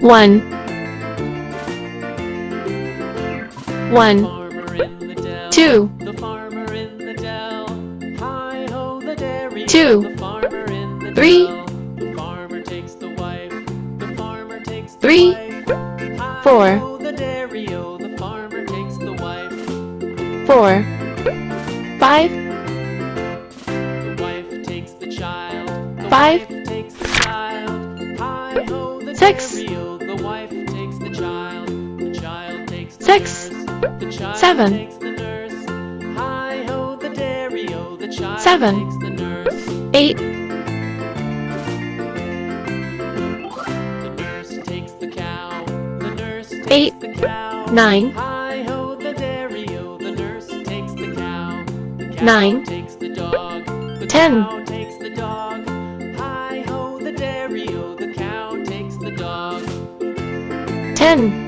1 1 Farmer in the dell. 2 The farmer in the dell. Hi ho the dairy. 2 The farmer in the 3 dell. The farmer takes the wife. The farmer takes the 3 wife. Hi 4 ho the dairy. Oh, the farmer takes the wife. 4 5 The wife takes the child. The 5 wife takes the child. Hi ho the 6 dairy. Oh, the wife takes the child. The child takes the 6 nurse. The child 7 takes the nurse. Hi ho the dairy. Oh, the child 7 takes the nurse. 8 The nurse takes the cow. The nurse takes 8 the cow. 9 Hi ho the dairy. Oh, the nurse takes the cow. The cow 9 takes the dog. The 10 cow takes the dog. Hi ho the dairy. Oh, the cow takes the dog. 10